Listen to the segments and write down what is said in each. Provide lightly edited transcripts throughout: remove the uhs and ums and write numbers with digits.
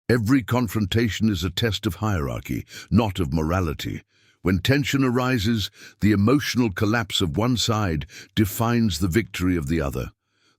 Every confrontation is a test of hierarchy, not of morality. When tension arises, the emotional collapse of one side defines the victory of the other.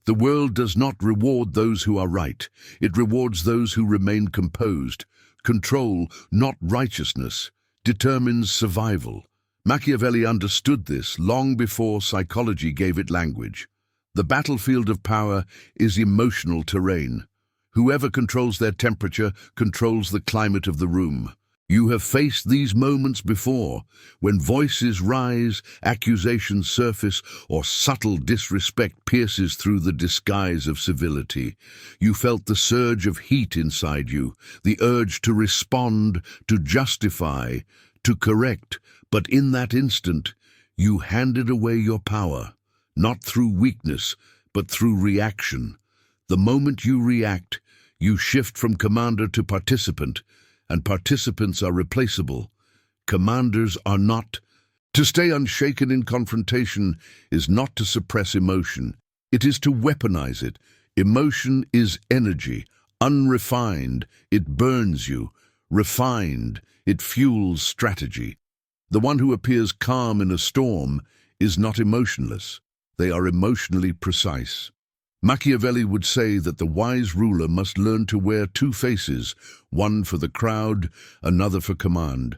The world does not reward those who are right. It rewards those who remain composed. Control, not righteousness, determines survival. Machiavelli understood this long before psychology gave it language. The battlefield of power is emotional terrain. Whoever controls their temperature controls the climate of the room. You have faced these moments before, when voices rise, accusations surface, or subtle disrespect pierces through the disguise of civility. You felt the surge of heat inside you, the urge to respond, to justify, to correct, but in that instant, you handed away your power, not through weakness, but through reaction. The moment you react, you shift from commander to participant, and participants are replaceable. Commanders are not. To stay unshaken in confrontation is not to suppress emotion. It is to weaponize it. Emotion is energy. Unrefined, it burns you. Refined, it fuels strategy. The one who appears calm in a storm is not emotionless. They are emotionally precise. Machiavelli would say that the wise ruler must learn to wear two faces, one for the crowd, another for command.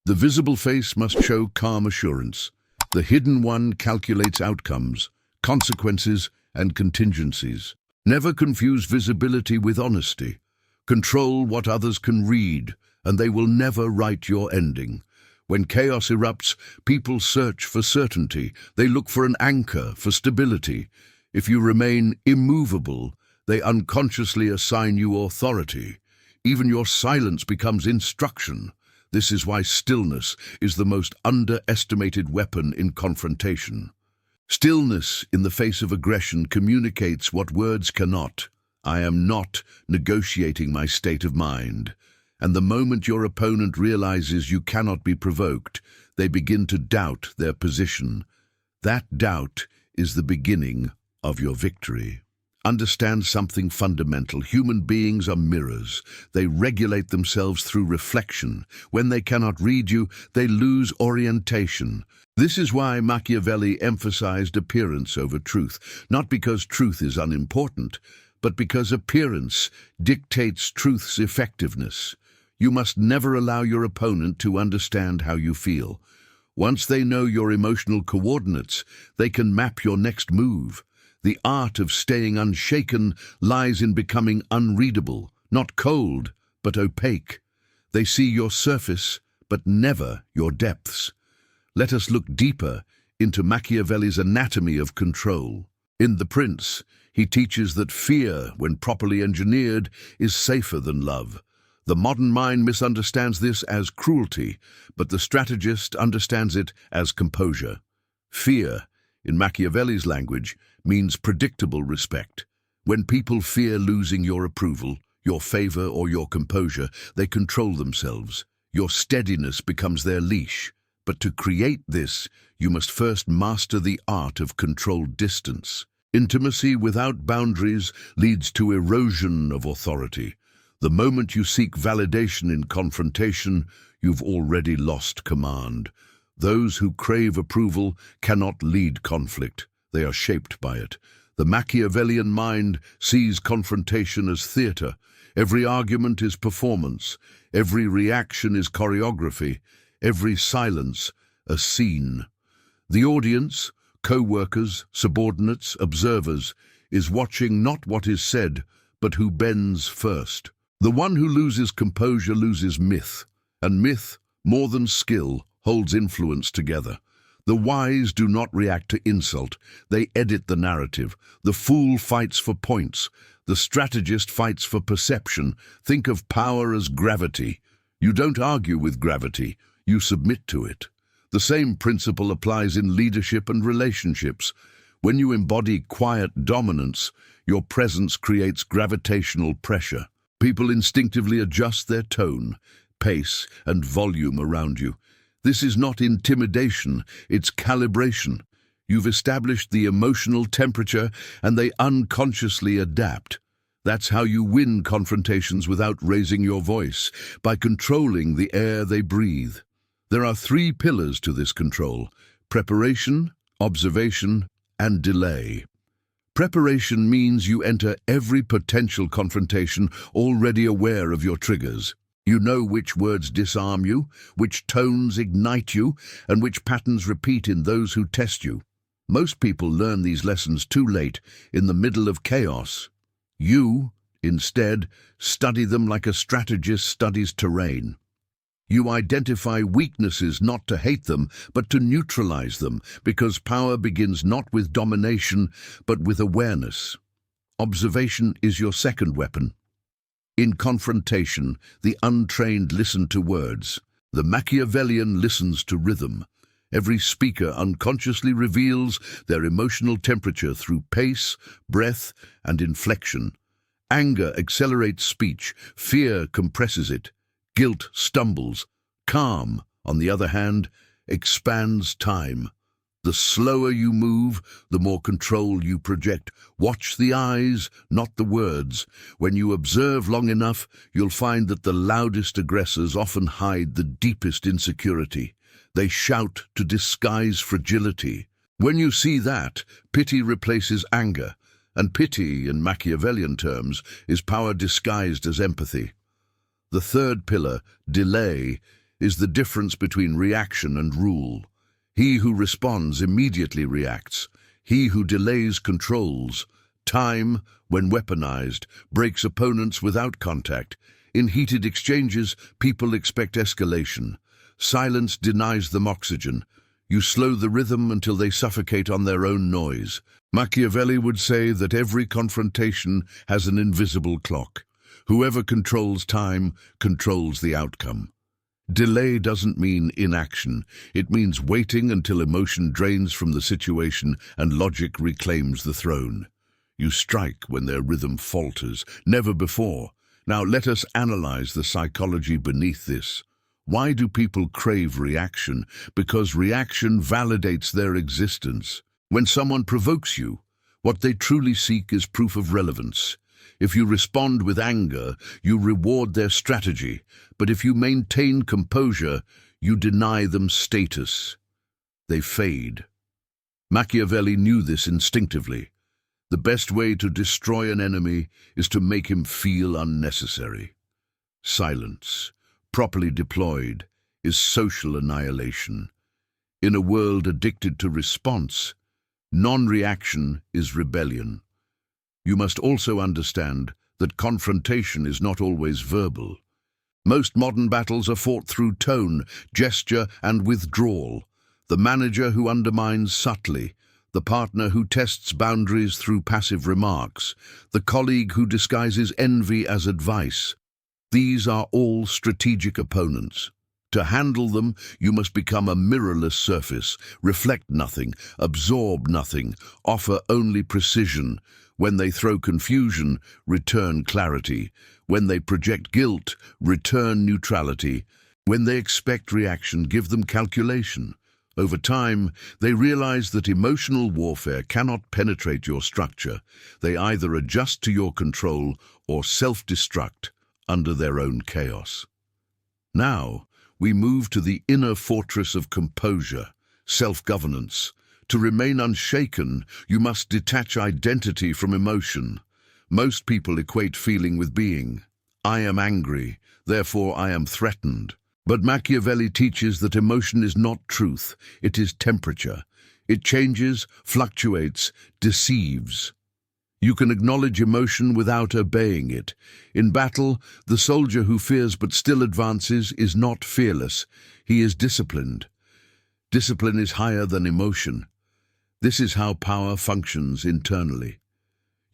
The visible face must show calm assurance. The hidden one calculates outcomes, consequences, and contingencies. Never confuse visibility with honesty. Control what others can read, and they will never write your ending. When chaos erupts, people search for certainty. They look for an anchor, for stability. If you remain immovable, they unconsciously assign you authority. Even your silence becomes instruction. This is why stillness is the most underestimated weapon in confrontation. Stillness in the face of aggression communicates what words cannot. I am not negotiating my state of mind. And the moment your opponent realizes you cannot be provoked, they begin to doubt their position. That doubt is the beginning of your victory. Understand something fundamental. Human beings are mirrors. They regulate themselves through reflection. When they cannot read you, they lose orientation. This is why Machiavelli emphasized appearance over truth, not because truth is unimportant, but because appearance dictates truth's effectiveness. You must never allow your opponent to understand how you feel. Once they know your emotional coordinates, they can map your next move. The art of staying unshaken lies in becoming unreadable, not cold, but opaque. They see your surface, but never your depths. Let us look deeper into Machiavelli's anatomy of control. In The Prince, he teaches that fear, when properly engineered, is safer than love. The modern mind misunderstands this as cruelty, but the strategist understands it as composure. Fear, in Machiavelli's language, means predictable respect. When people fear losing your approval, your favor, or your composure, they control themselves. Your steadiness becomes their leash. But to create this, you must first master the art of controlled distance. Intimacy without boundaries leads to erosion of authority. The moment you seek validation in confrontation, you've already lost command. Those who crave approval cannot lead conflict. They are shaped by it. The Machiavellian mind sees confrontation as theater. Every argument is performance. Every reaction is choreography. Every silence, a scene. The audience, co-workers, subordinates, observers, is watching not what is said, but who bends first. The one who loses composure loses myth, and myth, more than skill, holds influence together. The wise do not react to insult. They edit the narrative. The fool fights for points. The strategist fights for perception. Think of power as gravity. You don't argue with gravity. You submit to it. The same principle applies in leadership and relationships. When you embody quiet dominance, your presence creates gravitational pressure. People instinctively adjust their tone, pace, and volume around you. This is not intimidation, it's calibration. You've established the emotional temperature, and they unconsciously adapt. That's how you win confrontations without raising your voice, by controlling the air they breathe. There are three pillars to this control: preparation, observation, and delay. Preparation means you enter every potential confrontation already aware of your triggers. You know which words disarm you, which tones ignite you, and which patterns repeat in those who test you. Most people learn these lessons too late, in the middle of chaos. You, instead, study them like a strategist studies terrain. You identify weaknesses not to hate them, but to neutralize them, because power begins not with domination, but with awareness. Observation is your second weapon. In confrontation, the untrained listen to words. The Machiavellian listens to rhythm. Every speaker unconsciously reveals their emotional temperature through pace, breath, and inflection. Anger accelerates speech, fear compresses it, guilt stumbles. Calm, on the other hand, expands time. The slower you move, the more control you project. Watch the eyes, not the words. When you observe long enough, you'll find that the loudest aggressors often hide the deepest insecurity. They shout to disguise fragility. When you see that, pity replaces anger, and pity, in Machiavellian terms, is power disguised as empathy. The third pillar, delay, is the difference between reaction and rule. He who responds immediately reacts. He who delays controls. Time, when weaponized, breaks opponents without contact. In heated exchanges, people expect escalation. Silence denies them oxygen. You slow the rhythm until they suffocate on their own noise. Machiavelli would say that every confrontation has an invisible clock. Whoever controls time controls the outcome. Delay doesn't mean inaction. It means waiting until emotion drains from the situation and logic reclaims the throne. You strike when their rhythm falters, never before. Now let us analyze the psychology beneath this. Why do people crave reaction? Because reaction validates their existence. When someone provokes you, what they truly seek is proof of relevance. If you respond with anger, you reward their strategy, but if you maintain composure, you deny them status. They fade. Machiavelli knew this instinctively. The best way to destroy an enemy is to make him feel unnecessary. Silence, properly deployed, is social annihilation. In a world addicted to response, non-reaction is rebellion. You must also understand that confrontation is not always verbal. Most modern battles are fought through tone, gesture, and withdrawal. The manager who undermines subtly, the partner who tests boundaries through passive remarks, the colleague who disguises envy as advice. These are all strategic opponents. To handle them, you must become a mirrorless surface, reflect nothing, absorb nothing, offer only precision. When they throw confusion, return clarity. When they project guilt, return neutrality. When they expect reaction, give them calculation. Over time, they realize that emotional warfare cannot penetrate your structure. They either adjust to your control or self-destruct under their own chaos. Now, we move to the inner fortress of composure, self-governance. To remain unshaken, you must detach identity from emotion. Most people equate feeling with being. I am angry, therefore I am threatened. But Machiavelli teaches that emotion is not truth, it is temperature. It changes, fluctuates, deceives. You can acknowledge emotion without obeying it. In battle, the soldier who fears but still advances is not fearless. He is disciplined. Discipline is higher than emotion. This is how power functions internally.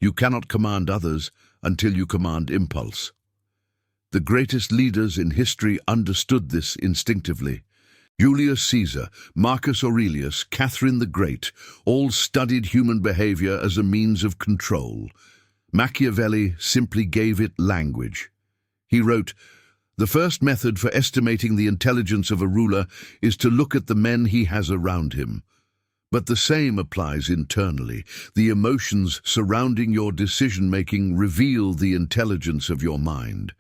You cannot command others until you command impulse. The greatest leaders in history understood this instinctively. Julius Caesar, Marcus Aurelius, Catherine the Great, all studied human behavior as a means of control. Machiavelli simply gave it language. He wrote, "The first method for estimating the intelligence of a ruler is to look at the men he has around him. But the same applies internally. The emotions surrounding your decision-making reveal the intelligence of your mind.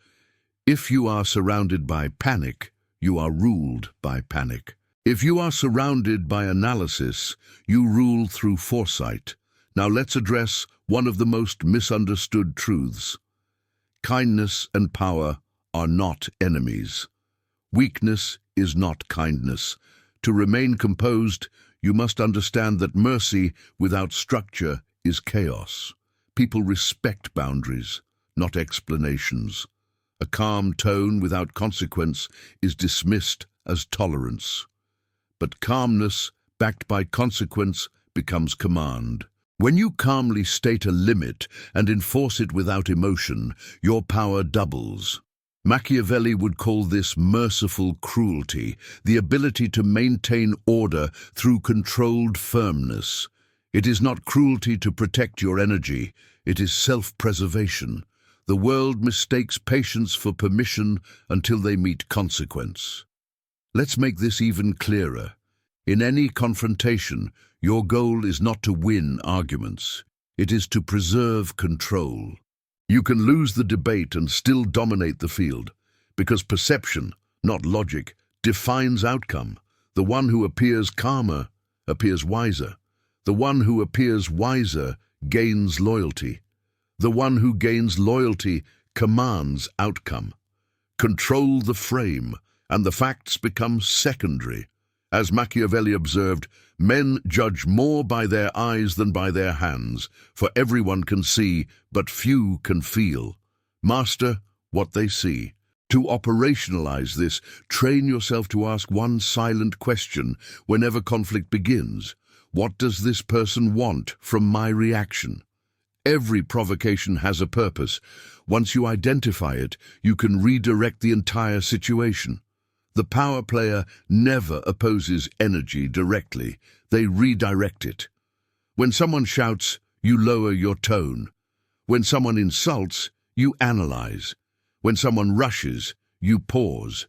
If you are surrounded by panic, you are ruled by panic. If you are surrounded by analysis, you rule through foresight. Now let's address one of the most misunderstood truths. Kindness and power are not enemies. Weakness is not kindness. To remain composed, you must understand that mercy without structure is chaos. People respect boundaries, not explanations. A calm tone without consequence is dismissed as tolerance. But calmness, backed by consequence, becomes command. When you calmly state a limit and enforce it without emotion, your power doubles. Machiavelli would call this merciful cruelty, the ability to maintain order through controlled firmness. It is not cruelty to protect your energy, it is self-preservation. The world mistakes patience for permission until they meet consequence. Let's make this even clearer. In any confrontation, your goal is not to win arguments. It is to preserve control. You can lose the debate and still dominate the field, because perception, not logic, defines outcome. The one who appears calmer appears wiser. The one who appears wiser gains loyalty. The one who gains loyalty commands outcome. Control the frame, and the facts become secondary. As Machiavelli observed, men judge more by their eyes than by their hands, for everyone can see, but few can feel. Master what they see. To operationalize this, train yourself to ask one silent question whenever conflict begins. What does this person want from my reaction? Every provocation has a purpose. Once you identify it, you can redirect the entire situation. The power player never opposes energy directly. They redirect it. When someone shouts, you lower your tone. When someone insults, you analyze. When someone rushes, you pause.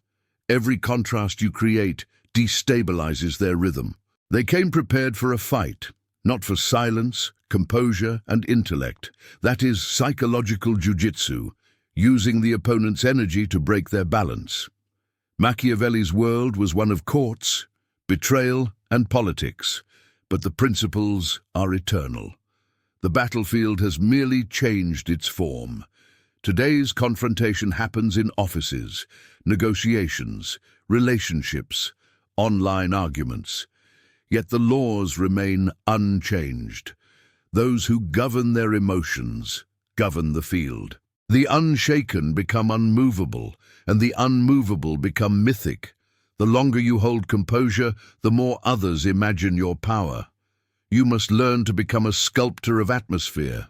Every contrast you create destabilizes their rhythm. They came prepared for a fight, not for silence, composure, and intellect. That is psychological jujitsu, using the opponent's energy to break their balance. Machiavelli's world was one of courts, betrayal, and politics, but the principles are eternal. The battlefield has merely changed its form. Today's confrontation happens in offices, negotiations, relationships, online arguments. Yet the laws remain unchanged. Those who govern their emotions govern the field. The unshaken become unmovable, and the unmovable become mythic. The longer you hold composure, the more others imagine your power. You must learn to become a sculptor of atmosphere.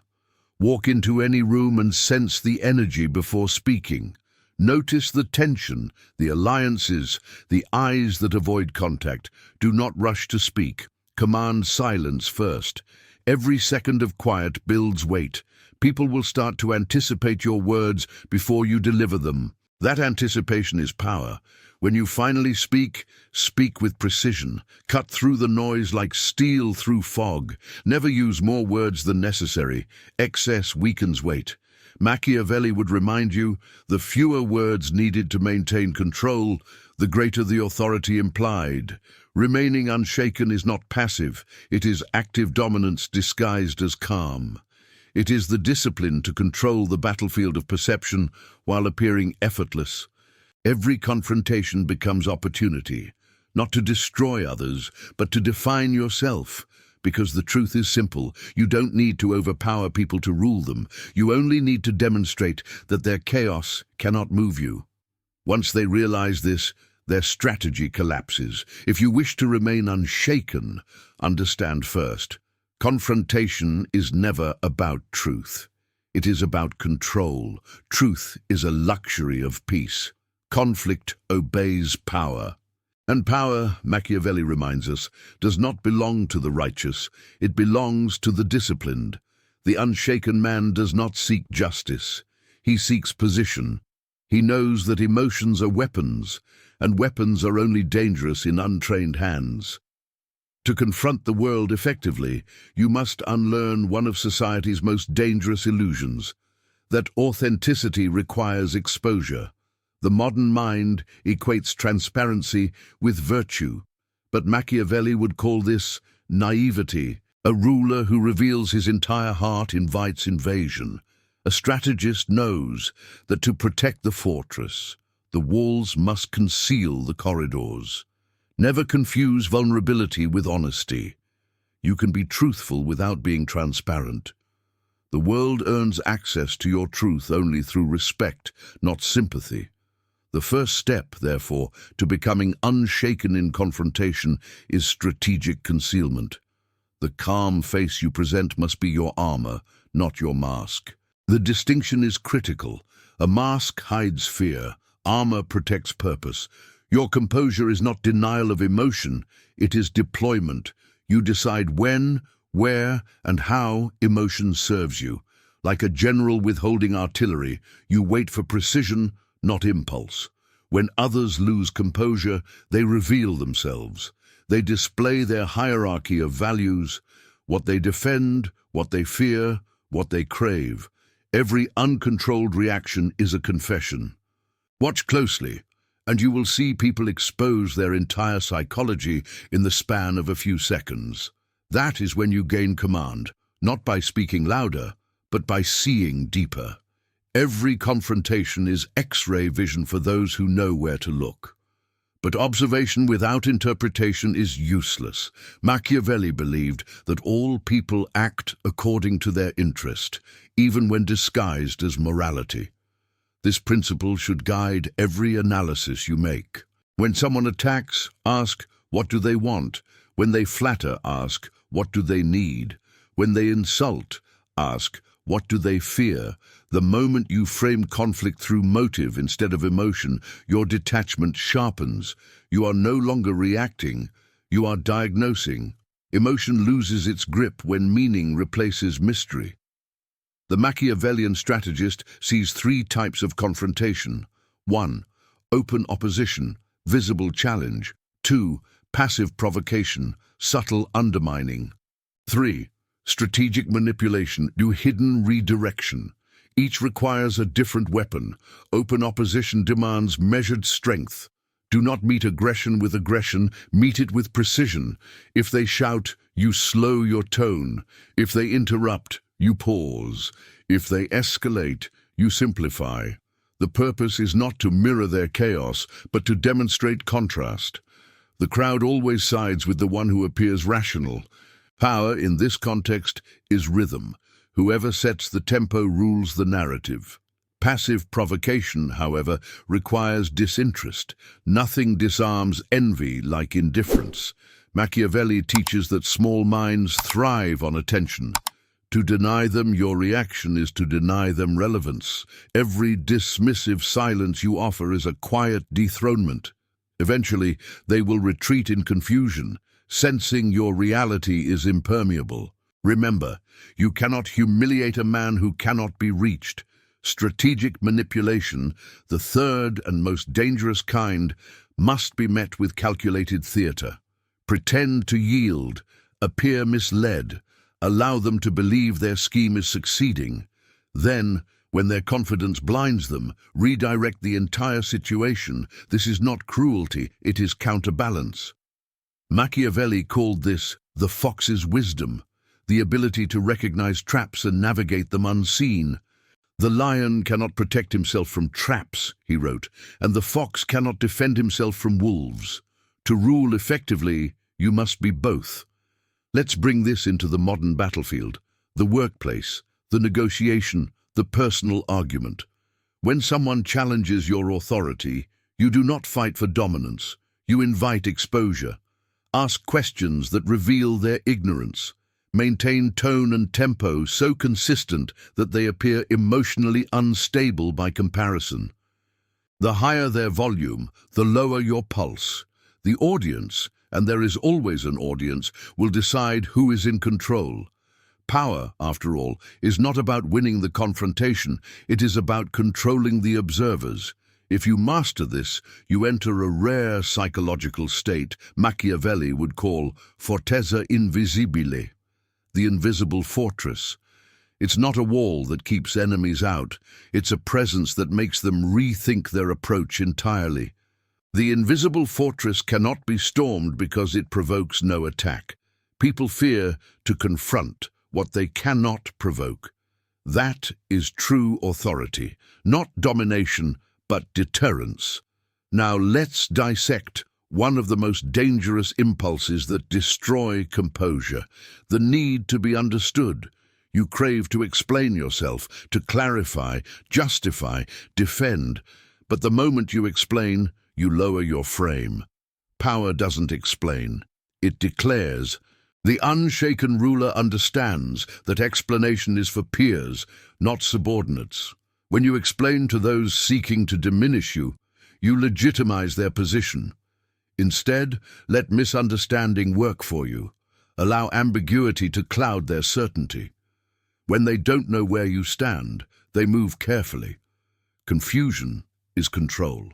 Walk into any room and sense the energy before speaking. Notice the tension, the alliances, the eyes that avoid contact. Do not rush to speak. Command silence first. Every second of quiet builds weight. People will start to anticipate your words before you deliver them. That anticipation is power. When you finally speak, speak with precision. Cut through the noise like steel through fog. Never use more words than necessary. Excess weakens weight. Machiavelli would remind you, the fewer words needed to maintain control, the greater the authority implied. Remaining unshaken is not passive. It is active dominance disguised as calm. It is the discipline to control the battlefield of perception while appearing effortless. Every confrontation becomes opportunity, not to destroy others, but to define yourself. Because the truth is simple, you don't need to overpower people to rule them. You only need to demonstrate that their chaos cannot move you. Once they realize this, their strategy collapses. If you wish to remain unshaken, understand first, confrontation is never about truth. It is about control. Truth is a luxury of peace. Conflict obeys power. And power, Machiavelli reminds us, does not belong to the righteous. It belongs to the disciplined. The unshaken man does not seek justice. He seeks position. He knows that emotions are weapons, and weapons are only dangerous in untrained hands. To confront the world effectively, you must unlearn one of society's most dangerous illusions, that authenticity requires exposure. The modern mind equates transparency with virtue, but Machiavelli would call this naivety. A ruler who reveals his entire heart invites invasion. A strategist knows that to protect the fortress, the walls must conceal the corridors. Never confuse vulnerability with honesty. You can be truthful without being transparent. The world earns access to your truth only through respect, not sympathy. The first step, therefore, to becoming unshaken in confrontation is strategic concealment. The calm face you present must be your armor, not your mask. The distinction is critical. A mask hides fear. Armor protects purpose. Your composure is not denial of emotion, it is deployment. You decide when, where, and how emotion serves you. Like a general withholding artillery, you wait for precision, not impulse. When others lose composure, they reveal themselves. They display their hierarchy of values, what they defend, what they fear, what they crave. Every uncontrolled reaction is a confession. Watch closely, and you will see people expose their entire psychology in the span of a few seconds. That is when you gain command, not by speaking louder, but by seeing deeper. Every confrontation is X-ray vision for those who know where to look. But observation without interpretation is useless. Machiavelli believed that all people act according to their interest, even when disguised as morality. This principle should guide every analysis you make. When someone attacks, ask, what do they want? When they flatter, ask, what do they need? When they insult, ask, what do they fear? The moment you frame conflict through motive instead of emotion, your detachment sharpens. You are no longer reacting, you are diagnosing. Emotion loses its grip when meaning replaces mystery. The Machiavellian strategist sees three types of confrontation. 1. Open opposition, visible challenge. 2. Passive provocation, subtle undermining. 3. Strategic manipulation, hidden redirection. Each requires a different weapon. Open opposition demands measured strength. Do not meet aggression with aggression, meet it with precision. If they shout, you slow your tone. If they interrupt, you pause. If they escalate, you simplify. The purpose is not to mirror their chaos, but to demonstrate contrast. The crowd always sides with the one who appears rational. Power, in this context, is rhythm. Whoever sets the tempo rules the narrative. Passive provocation, however, requires disinterest. Nothing disarms envy like indifference. Machiavelli teaches that small minds thrive on attention. To deny them your reaction is to deny them relevance. Every dismissive silence you offer is a quiet dethronement. Eventually, they will retreat in confusion, sensing your reality is impermeable. Remember, you cannot humiliate a man who cannot be reached. Strategic manipulation, the third and most dangerous kind, must be met with calculated theater. Pretend to yield, appear misled, allow them to believe their scheme is succeeding. Then, when their confidence blinds them, redirect the entire situation. This is not cruelty, it is counterbalance. Machiavelli called this the fox's wisdom, the ability to recognize traps and navigate them unseen. The lion cannot protect himself from traps, he wrote, and the fox cannot defend himself from wolves. To rule effectively, you must be both. Let's bring this into the modern battlefield, the workplace, the negotiation, the personal argument. When someone challenges your authority, you do not fight for dominance, you invite exposure. Ask questions that reveal their ignorance. Maintain tone and tempo so consistent that they appear emotionally unstable by comparison. The higher their volume, the lower your pulse. The audience, and there is always an audience, will decide who is in control. Power, after all, is not about winning the confrontation, it is about controlling the observers. If you master this, you enter a rare psychological state Machiavelli would call fortezza invisibile, the invisible fortress. It's not a wall that keeps enemies out, it's a presence that makes them rethink their approach entirely. The invisible fortress cannot be stormed because it provokes no attack. People fear to confront what they cannot provoke. That is true authority, not domination, but deterrence. Now let's dissect one of the most dangerous impulses that destroy composure, the need to be understood. You crave to explain yourself, to clarify, justify, defend, but the moment you explain, you lower your frame. Power doesn't explain, it declares. The unshaken ruler understands that explanation is for peers, not subordinates. When you explain to those seeking to diminish you, you legitimize their position. Instead, let misunderstanding work for you. Allow ambiguity to cloud their certainty. When they don't know where you stand, they move carefully. Confusion is control.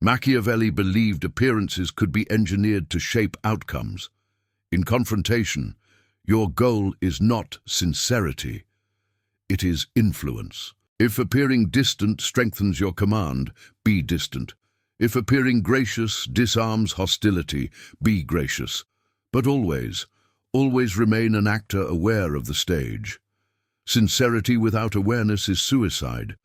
Machiavelli believed appearances could be engineered to shape outcomes. In confrontation, your goal is not sincerity, it is influence. If appearing distant strengthens your command, be distant. If appearing gracious disarms hostility, be gracious. But always remain an actor aware of the stage. Sincerity without awareness is suicide.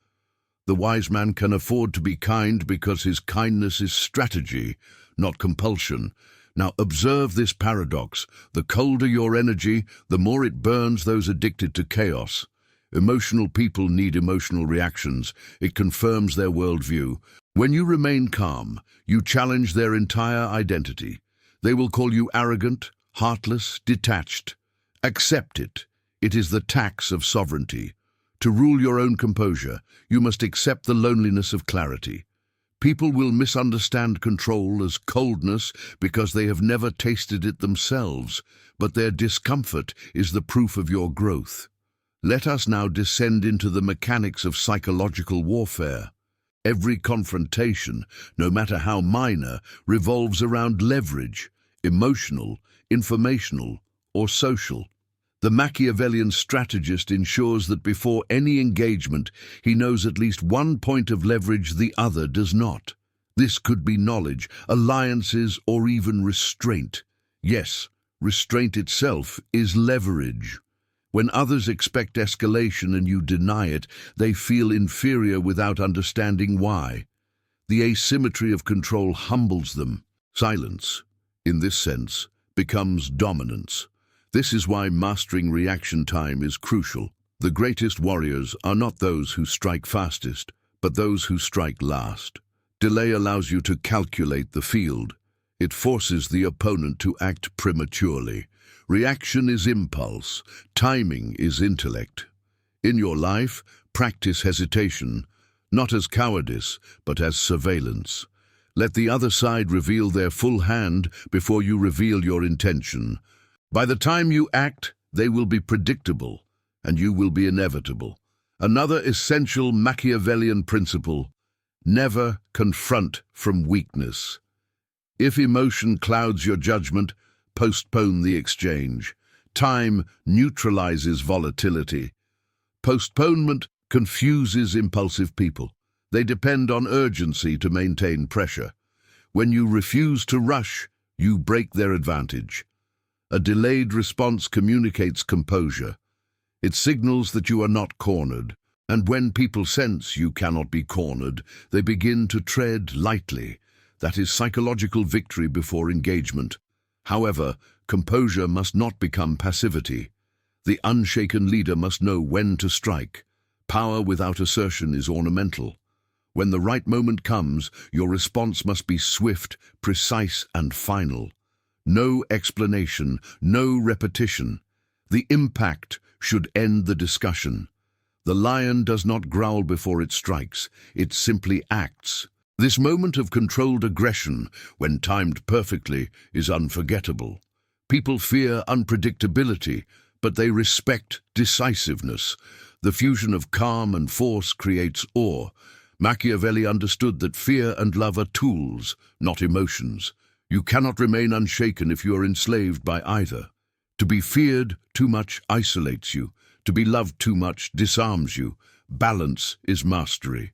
The wise man can afford to be kind because his kindness is strategy, not compulsion. Now observe this paradox. The colder your energy, the more it burns those addicted to chaos. Emotional people need emotional reactions. It confirms their worldview. When you remain calm, you challenge their entire identity. They will call you arrogant, heartless, detached. Accept it. It is the tax of sovereignty. To rule your own composure, you must accept the loneliness of clarity. People will misunderstand control as coldness because they have never tasted it themselves, but their discomfort is the proof of your growth. Let us now descend into the mechanics of psychological warfare. Every confrontation, no matter how minor, revolves around leverage, emotional, informational, or social. The Machiavellian strategist ensures that before any engagement, he knows at least one point of leverage the other does not. This could be knowledge, alliances, or even restraint. Yes, restraint itself is leverage. When others expect escalation and you deny it, they feel inferior without understanding why. The asymmetry of control humbles them. Silence, in this sense, becomes dominance. This is why mastering reaction time is crucial. The greatest warriors are not those who strike fastest, but those who strike last. Delay allows you to calculate the field. It forces the opponent to act prematurely. Reaction is impulse. Timing is intellect. In your life, practice hesitation, not as cowardice, but as surveillance. Let the other side reveal their full hand before you reveal your intention. By the time you act, they will be predictable, and you will be inevitable. Another essential Machiavellian principle: never confront from weakness. If emotion clouds your judgment, postpone the exchange. Time neutralizes volatility. Postponement confuses impulsive people. They depend on urgency to maintain pressure. When you refuse to rush, you break their advantage. A delayed response communicates composure. It signals that you are not cornered, and when people sense you cannot be cornered, they begin to tread lightly. That is psychological victory before engagement. However, composure must not become passivity. The unshaken leader must know when to strike. Power without assertion is ornamental. When the right moment comes, your response must be swift, precise, and final. No explanation, no repetition. The impact should end the discussion. The lion does not growl before it strikes, it simply acts. This moment of controlled aggression, when timed perfectly, is unforgettable. People fear unpredictability, but they respect decisiveness. The fusion of calm and force creates awe. Machiavelli understood that fear and love are tools, not emotions. You cannot remain unshaken if you are enslaved by either. To be feared too much isolates you. To be loved too much disarms you. Balance is mastery.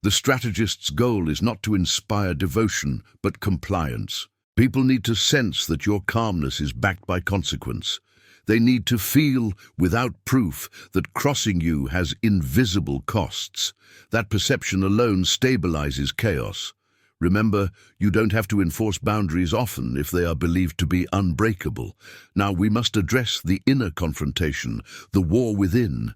The strategist's goal is not to inspire devotion, but compliance. People need to sense that your calmness is backed by consequence. They need to feel, without proof, that crossing you has invisible costs. That perception alone stabilizes chaos. Remember, you don't have to enforce boundaries often if they are believed to be unbreakable. Now we must address the inner confrontation, the war within.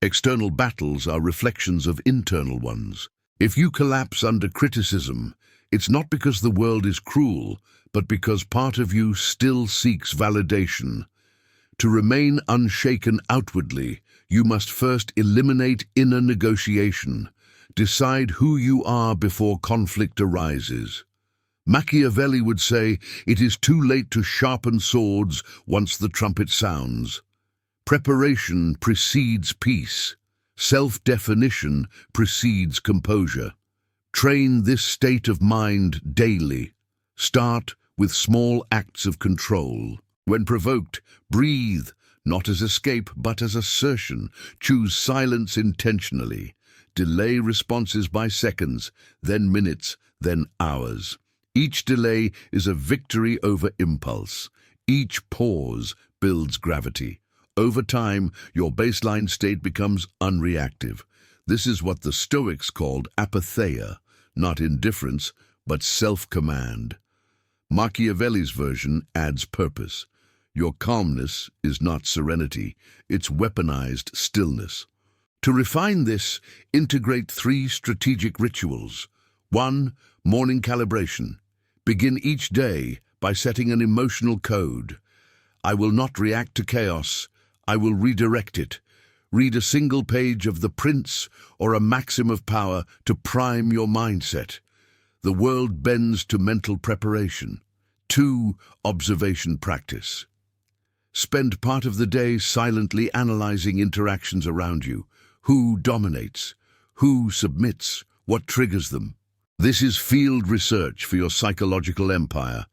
External battles are reflections of internal ones. If you collapse under criticism, it's not because the world is cruel, but because part of you still seeks validation. To remain unshaken outwardly, you must first eliminate inner negotiation. Decide who you are before conflict arises. Machiavelli would say, it is too late to sharpen swords once the trumpet sounds. Preparation precedes peace. Self-definition precedes composure. Train this state of mind daily. Start with small acts of control. When provoked, breathe, not as escape but as assertion. Choose silence intentionally. Delay responses by seconds, then minutes, then hours. Each delay is a victory over impulse. Each pause builds gravity. Over time, your baseline state becomes unreactive. This is what the Stoics called apatheia, not indifference, but self-command. Machiavelli's version adds purpose. Your calmness is not serenity, it's weaponized stillness. To refine this, integrate 3 strategic rituals. 1. Morning calibration. Begin each day by setting an emotional code. I will not react to chaos, I will redirect it. Read a single page of The Prince or a maxim of power to prime your mindset. The world bends to mental preparation. 2. Observation practice. Spend part of the day silently analyzing interactions around you. Who dominates? Who submits? What triggers them? This is field research for your psychological empire.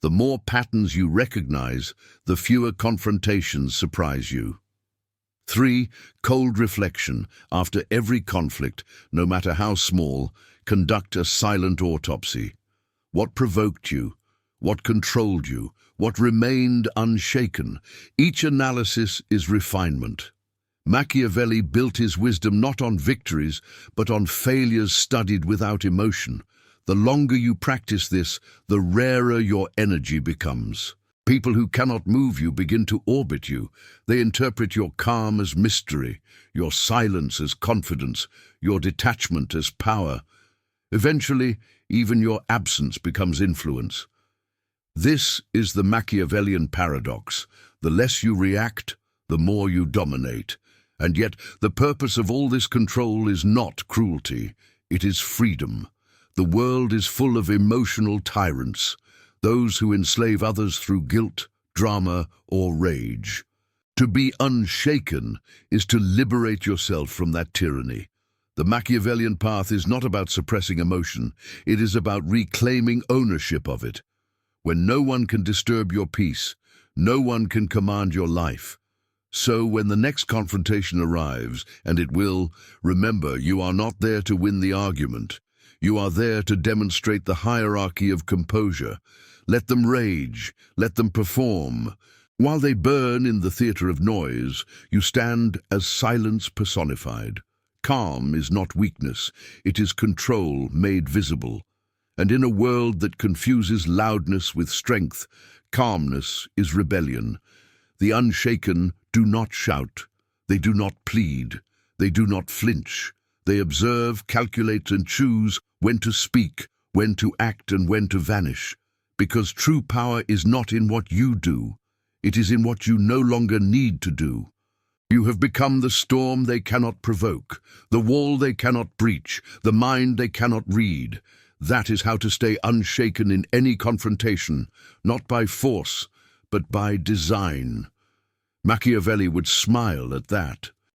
The more patterns you recognize, the fewer confrontations surprise you. 3. Cold reflection. After every conflict, no matter how small, conduct a silent autopsy. What provoked you? What controlled you? What remained unshaken? Each analysis is refinement. Machiavelli built his wisdom not on victories, but on failures studied without emotion. The longer you practice this, the rarer your energy becomes. People who cannot move you begin to orbit you. They interpret your calm as mystery, your silence as confidence, your detachment as power. Eventually, even your absence becomes influence. This is the Machiavellian paradox. The less you react, the more you dominate. And yet, the purpose of all this control is not cruelty, it is freedom. The world is full of emotional tyrants, those who enslave others through guilt, drama, or rage. To be unshaken is to liberate yourself from that tyranny. The Machiavellian path is not about suppressing emotion, it is about reclaiming ownership of it. When no one can disturb your peace, no one can command your life. So when the next confrontation arrives, and it will, remember, you are not there to win the argument. You are there to demonstrate the hierarchy of composure. Let them rage, let them perform. While they burn in the theater of noise, you stand as silence personified. Calm is not weakness, it is control made visible. And in a world that confuses loudness with strength, calmness is rebellion. The unshaken do not shout, they do not plead, they do not flinch. They observe, calculate, and choose when to speak, when to act, and when to vanish. Because true power is not in what you do, it is in what you no longer need to do. You have become the storm they cannot provoke, the wall they cannot breach, the mind they cannot read. That is how to stay unshaken in any confrontation, not by force, but by design. Machiavelli would smile at that.